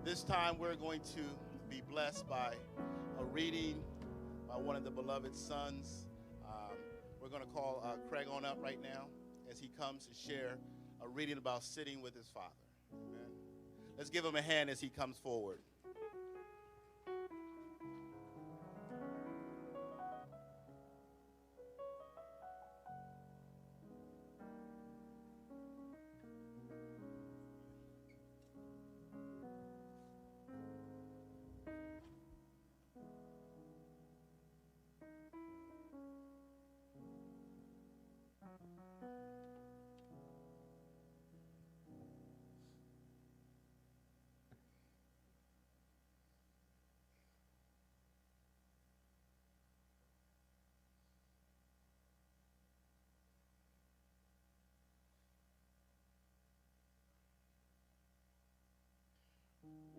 This time we're going to be blessed by a reading by one of the beloved sons. Um, we're going to call Craig on up right now as he comes to share a reading about sitting with his father. Amen. Let's give him a hand as he comes forward.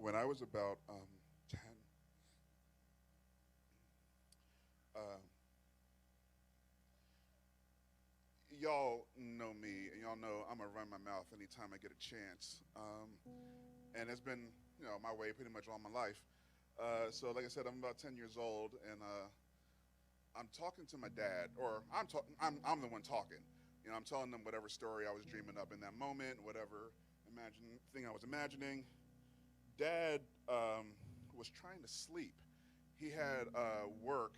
When I was about 10, uh, y'all know me, and y'all know I'm gonna run my mouth anytime I get a chance. And it's been, my way pretty much all my life. So, like I said, I'm about 10 years old, and I'm talking to my dad, or I'm the one talking. I'm telling them whatever story I was dreaming up in that moment, whatever thing I was imagining. Dad was trying to sleep. He had work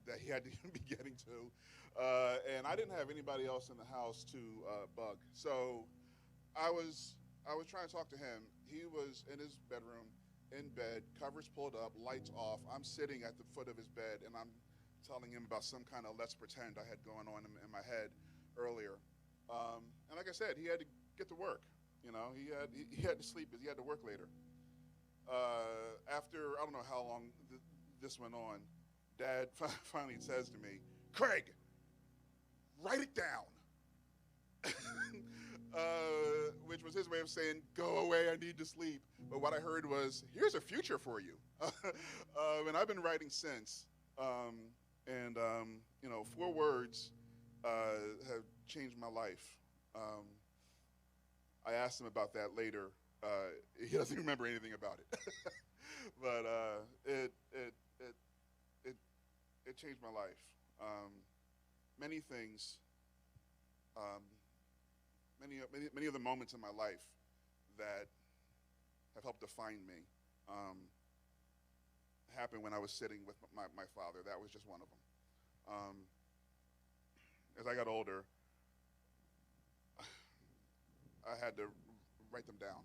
that he had to be getting to, and I didn't have anybody else in the house to bug. So I was trying to talk to him. He was in his bedroom, in bed, covers pulled up, lights off. I'm sitting at the foot of his bed, and I'm telling him about some kind of let's pretend I had going on in my head earlier. And like I said, he had to get to work. He had to sleep because he had to work later. After I don't know how long this went on, Dad finally says to me, "Craig, write it down." Which was his way of saying, "Go away, I need to sleep." But what I heard was, "Here's a future for you." And I've been writing since. And 4 words have changed my life. I asked him about that later. He doesn't remember anything about it, but it changed my life. Many things, many of the moments in my life that have helped define me happened when I was sitting with my father. That was just one of them. As I got older, I had to write them down,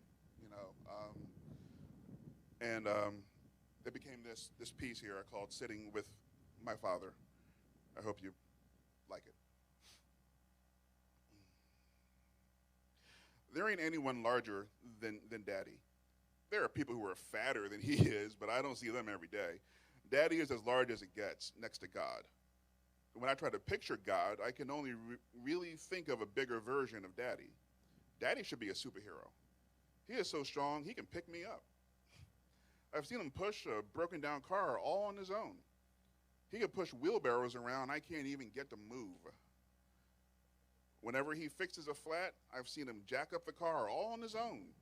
and it became this piece here called "Sitting with My Father." I hope you like it. There ain't anyone larger than Daddy. There are people who are fatter than he is, but I don't see them every day. Daddy is as large as it gets next to God. When I try to picture God, I can only really think of a bigger version of Daddy. Daddy should be a superhero. He is so strong, he can pick me up. I've seen him push a broken down car all on his own. He can push wheelbarrows around I can't even get to move. Whenever he fixes a flat, I've seen him jack up the car all on his own.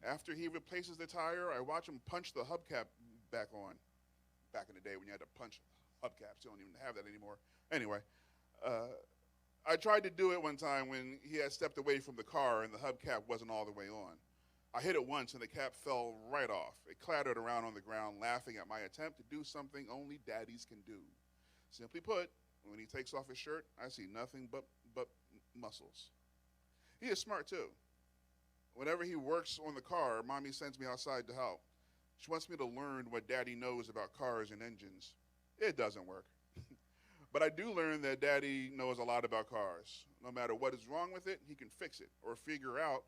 After he replaces the tire, I watch him punch the hubcap back on. Back in the day when you had to punch hubcaps, you don't even have that anymore. Anyway, I tried to do it one time when he had stepped away from the car and the hubcap wasn't all the way on. I hit it once and the cap fell right off. It clattered around on the ground, laughing at my attempt to do something only daddies can do. Simply put, when he takes off his shirt, I see nothing but muscles. He is smart too. Whenever he works on the car, Mommy sends me outside to help. She wants me to learn what Daddy knows about cars and engines. It doesn't work. But I do learn that Daddy knows a lot about cars. No matter what is wrong with it, he can fix it or figure out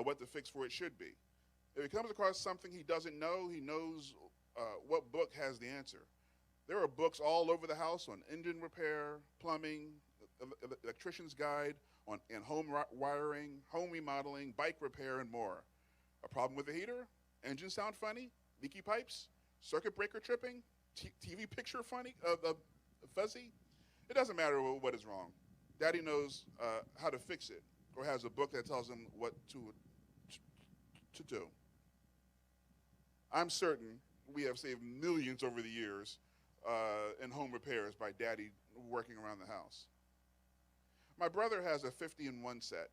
what the fix for it should be. If he comes across something he doesn't know, he knows what book has the answer. There are books all over the house on engine repair, plumbing, electrician's guide, and home wiring, home remodeling, bike repair, and more. A problem with the heater? Engine sound funny? Leaky pipes? Circuit breaker tripping? TV picture funny? Fuzzy? It doesn't matter what is wrong. Daddy knows how to fix it, or has a book that tells him what to do. I'm certain we have saved millions over the years in home repairs by Daddy working around the house. My brother has a 50-in-1 set.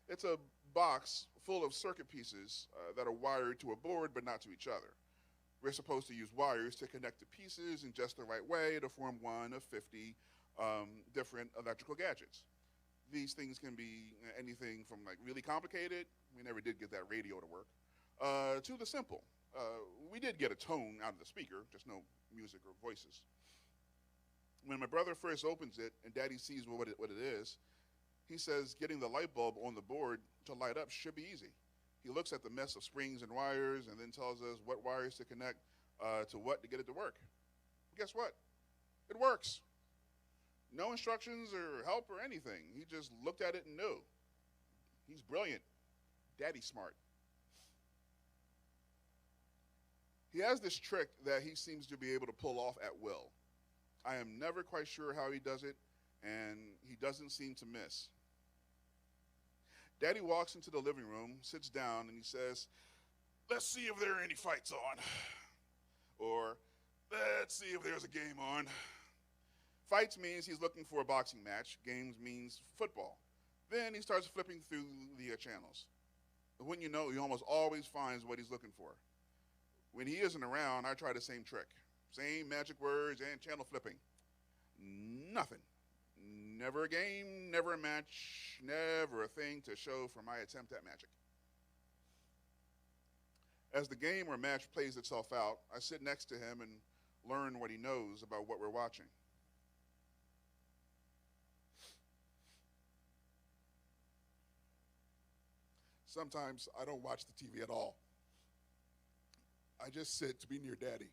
It's a box full of circuit pieces that are wired to a board but not to each other. We're supposed to use wires to connect the pieces in just the right way to form one of 50 different electrical gadgets. These things can be anything from like really complicated, we never did get that radio to work, to the simple. We did get a tone out of the speaker, just no music or voices. When my brother first opens it and Daddy sees what it is, he says getting the light bulb on the board to light up should be easy. He looks at the mess of springs and wires and then tells us what wires to connect to what to get it to work. Guess what? It works. No instructions or help or anything. He just looked at it and knew. He's brilliant. Daddy's smart. He has this trick that he seems to be able to pull off at will. I am never quite sure how he does it, and he doesn't seem to miss. Daddy walks into the living room, sits down, and he says, "Let's see if there are any fights on." Or, "Let's see if there's a game on." Fights means he's looking for a boxing match. Games means football. Then he starts flipping through the channels. But when you know, he almost always finds what he's looking for. When he isn't around, I try the same trick. Same magic words and channel flipping. Nothing. Never a game, never a match, never a thing to show for my attempt at magic. As the game or match plays itself out, I sit next to him and learn what he knows about what we're watching. Sometimes I don't watch the TV at all. I just sit to be near Daddy.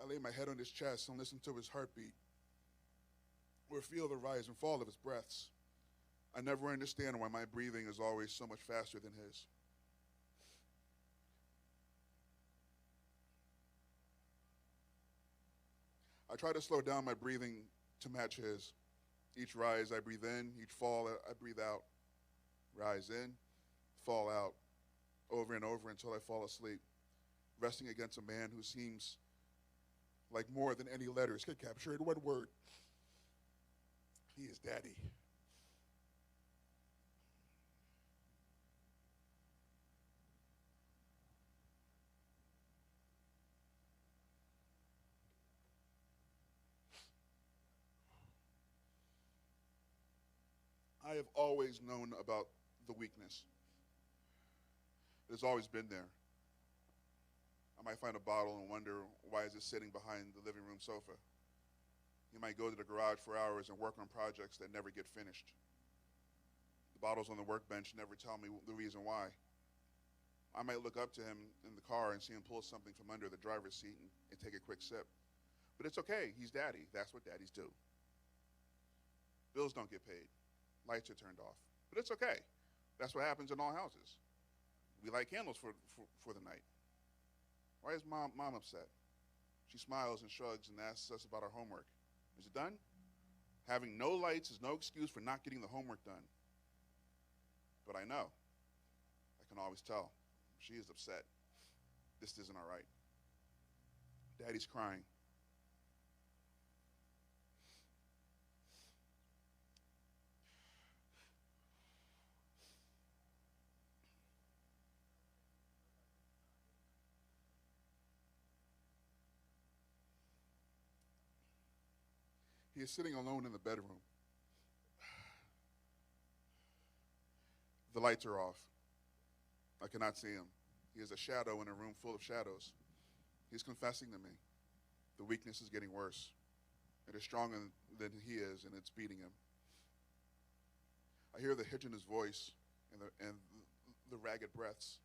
I lay my head on his chest and listen to his heartbeat, or feel the rise and fall of his breaths. I never understand why my breathing is always so much faster than his. I try to slow down my breathing to match his. Each rise I breathe in, each fall I breathe out. Rise in, fall out, over and over until I fall asleep, resting against a man who seems like more than any letters could capture in one word. He is Daddy. I have always known about the weakness. It has always been there. I might find a bottle and wonder, why is it sitting behind the living room sofa? You might go to the garage for hours and work on projects that never get finished. The bottles on the workbench never tell me the reason why. I might look up to him in the car and see him pull something from under the driver's seat and take a quick sip. But it's okay, he's Daddy. That's what daddies do. Bills don't get paid. Lights are turned off. But it's okay. That's what happens in all houses. We light candles for the night. Why is mom upset? She smiles and shrugs and asks us about our homework. Is it done? Having no lights is no excuse for not getting the homework done. But I know. I can always tell. She is upset. This isn't all right. Daddy's crying. He is sitting alone in the bedroom. The lights are off. I cannot see him. He is a shadow in a room full of shadows. He's confessing to me. The weakness is getting worse. It is stronger than he is, and it's beating him. I hear the hitch in his voice and the ragged breaths.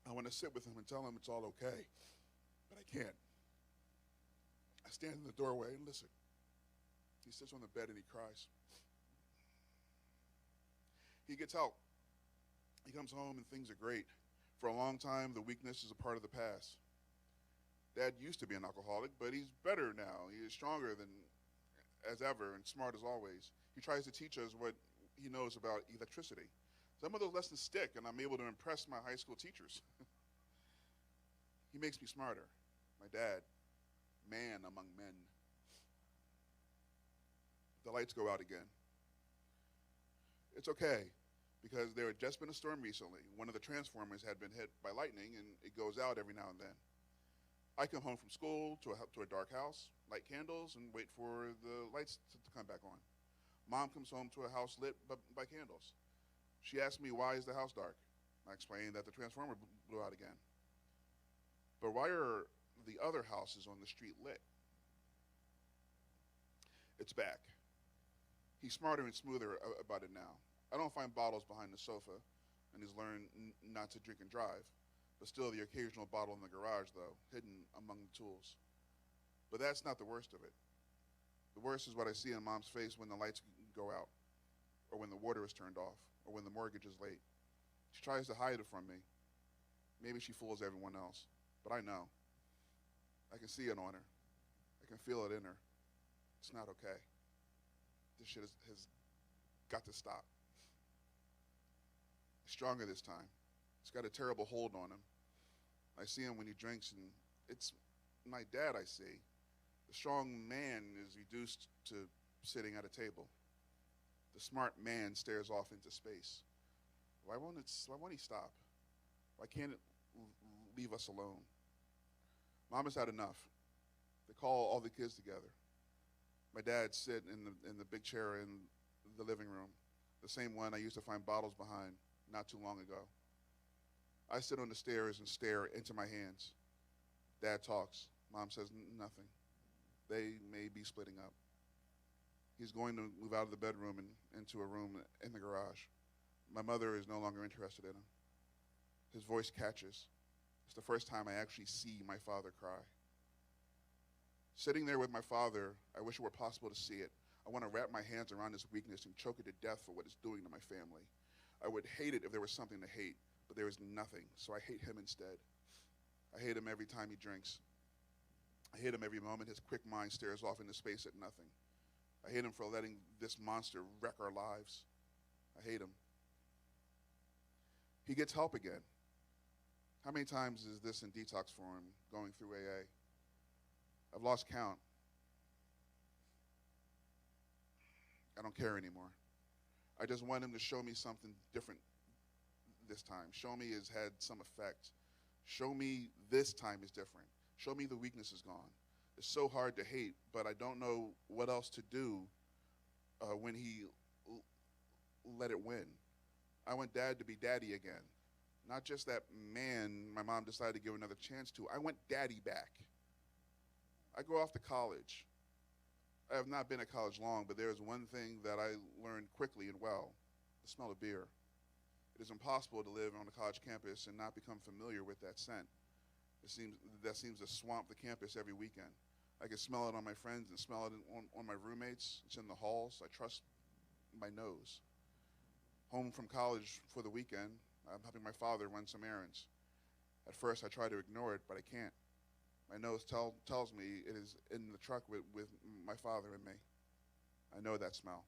I want to sit with him and tell him it's all okay, but I can't. I stand in the doorway and listen. He sits on the bed and he cries. He gets help. He comes home and things are great. For a long time, the weakness is a part of the past. Dad used to be an alcoholic, but he's better now. He is stronger than as ever and smart as always. He tries to teach us what he knows about electricity. Some of those lessons stick, and I'm able to impress my high school teachers. He makes me smarter. My dad, man among men. The lights go out again. It's okay, because there had just been a storm recently. One of the transformers had been hit by lightning, and it goes out every now and then. I come home from school to a dark house, light candles, and wait for the lights to come back on. Mom comes home to a house lit by candles. She asks me, why is the house dark? I explain that the transformer blew out again. But why are the other houses on the street lit? It's back. He's smarter and smoother about it now. I don't find bottles behind the sofa, and he's learned not to drink and drive. But still, the occasional bottle in the garage, though, hidden among the tools. But that's not the worst of it. The worst is what I see in Mom's face when the lights go out, or when the water is turned off, or when the mortgage is late. She tries to hide it from me. Maybe she fools everyone else, but I know. I can see it on her. I can feel it in her. It's not okay. This shit has got to stop. It's stronger this time. It's got a terrible hold on him. I see him when he drinks, and it's my dad I see. The strong man is reduced to sitting at a table. The smart man stares off into space. Why won't he stop? Why can't it leave us alone? Mom has had enough. They call all the kids together. My dad sit in the big chair in the living room, the same one I used to find bottles behind not too long ago. I sit on the stairs and stare into my hands. Dad talks. Mom says nothing. They may be splitting up. He's going to move out of the bedroom and into a room in the garage. My mother is no longer interested in him. His voice catches. It's the first time I actually see my father cry. Sitting there with my father, I wish it were possible to see it. I want to wrap my hands around his weakness and choke it to death for what it's doing to my family. I would hate it if there was something to hate, but there is nothing, so I hate him instead. I hate him every time he drinks. I hate him every moment his quick mind stares off into space at nothing. I hate him for letting this monster wreck our lives. I hate him. He gets help again. How many times is this in detox for him, going through AA? I've lost count. I don't care anymore. I just want him to show me something different this time. Show me it's had some effect. Show me this time is different. Show me the weakness is gone. It's so hard to hate, but I don't know what else to do when he let it win. I want Dad to be Daddy again. Not just that man my mom decided to give another chance to. I want Daddy back. I go off to college. I have not been at college long, but there is one thing that I learned quickly and well: the smell of beer. It is impossible to live on a college campus and not become familiar with that scent. That seems to swamp the campus every weekend. I can smell it on my friends and smell it on my roommates. It's in the halls. I trust my nose. Home from college for the weekend, I'm helping my father run some errands. At first, I try to ignore it, but I can't. My nose tells me it is in the truck with my father and me. I know that smell.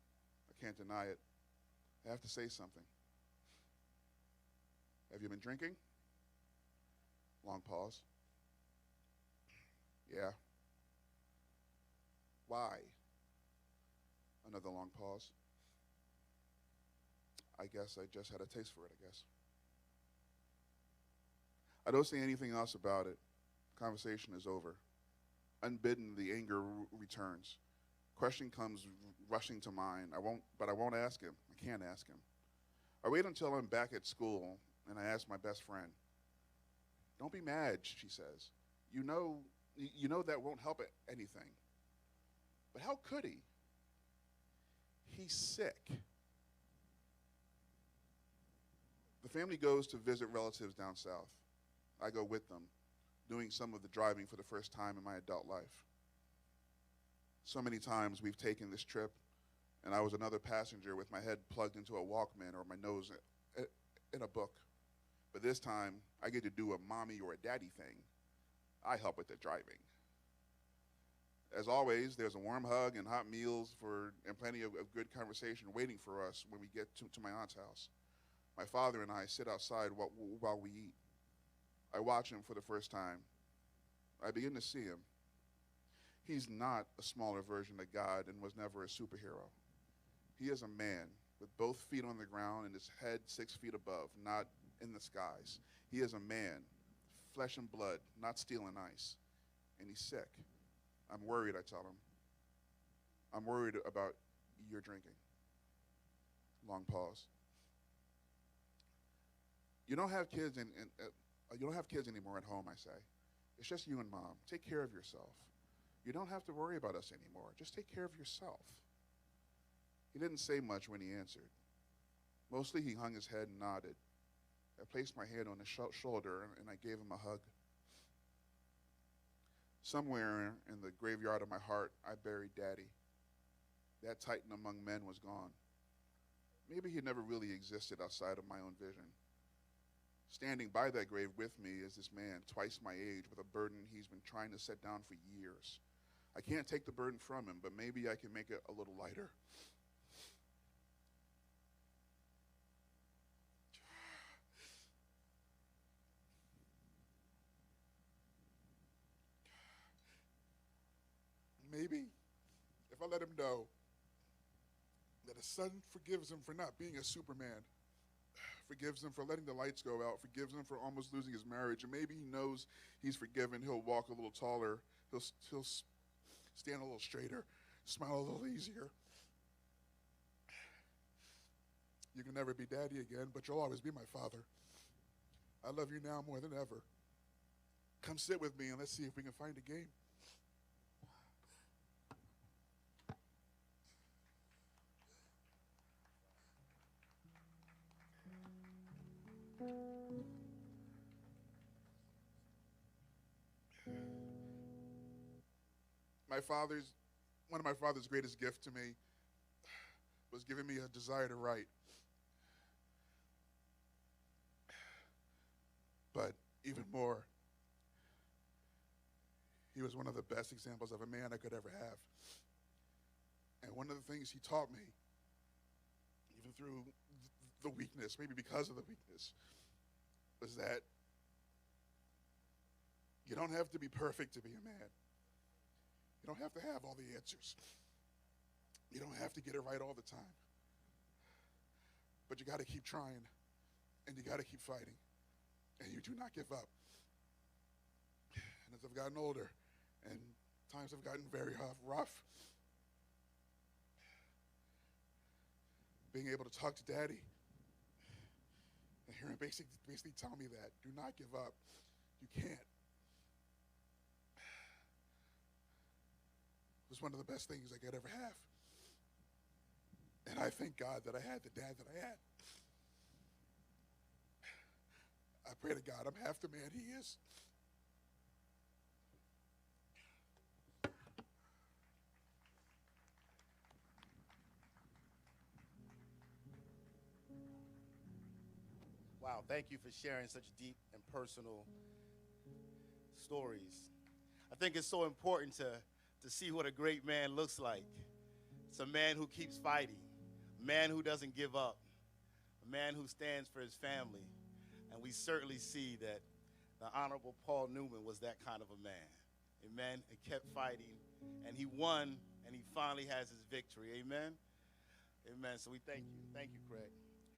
I can't deny it. I have to say something. Have you been drinking? Long pause. Yeah. Why? Another long pause. I guess I just had a taste for it, I guess. I don't say anything else about it. Conversation is over. Unbidden, the anger returns. Question comes rushing to mind. I won't ask him. I can't ask him. I wait until I'm back at school, and I ask my best friend. Don't be mad, she says. You know that won't help anything. But how could he? He's sick. The family goes to visit relatives down south. I go with them, doing some of the driving for the first time in my adult life. So many times we've taken this trip, and I was another passenger with my head plugged into a Walkman or my nose in a book. But this time, I get to do a mommy or a daddy thing. I help with the driving. As always, there's a warm hug and hot meals and plenty of good conversation waiting for us when we get to my aunt's house. My father and I sit outside while we eat. I watch him for the first time. I begin to see him. He's not a smaller version of God and was never a superhero. He is a man with both feet on the ground and his head 6 feet above, not in the skies. He is a man, flesh and blood, not steel and ice. And he's sick. I'm worried, I tell him. I'm worried about your drinking. Long pause. You don't have kids you don't have kids anymore at home, I say. It's just you and Mom. Take care of yourself. You don't have to worry about us anymore. Just take care of yourself. He didn't say much when he answered. Mostly he hung his head and nodded. I placed my hand on his shoulder and I gave him a hug. Somewhere in the graveyard of my heart, I buried Daddy. That titan among men was gone. Maybe he never really existed outside of my own vision. Standing by that grave with me is this man, twice my age, with a burden he's been trying to set down for years. I can't take the burden from him, but maybe I can make it a little lighter. Maybe if I let him know that his son forgives him for not being a Superman, forgives him for letting the lights go out, forgives him for almost losing his marriage, and maybe he knows he's forgiven, he'll walk a little taller, he'll stand a little straighter, smile a little easier. You can never be Daddy again, but you'll always be my father. I love you now more than ever. Come sit with me and let's see if we can find a game. One of my father's greatest gifts to me was giving me a desire to write. But even more, he was one of the best examples of a man I could ever have. And one of the things he taught me, even through the weakness, maybe because of the weakness, was that you don't have to be perfect to be a man. You don't have to have all the answers. You don't have to get it right all the time. But you got to keep trying, and you got to keep fighting, and you do not give up. And as I've gotten older, and times have gotten very rough, being able to talk to Daddy and hear him basically tell me that, do not give up. You can't. It was one of the best things I could ever have. And I thank God that I had the dad that I had. I pray to God I'm half the man he is. Wow, thank you for sharing such deep and personal stories. I think it's so important to see what a great man looks like. It's a man who keeps fighting, a man who doesn't give up, a man who stands for his family. And we certainly see that the Honorable Paul Newman was that kind of a man. Amen. He kept fighting, and he won, and he finally has his victory. Amen. Amen. So we thank you. Thank you, Craig.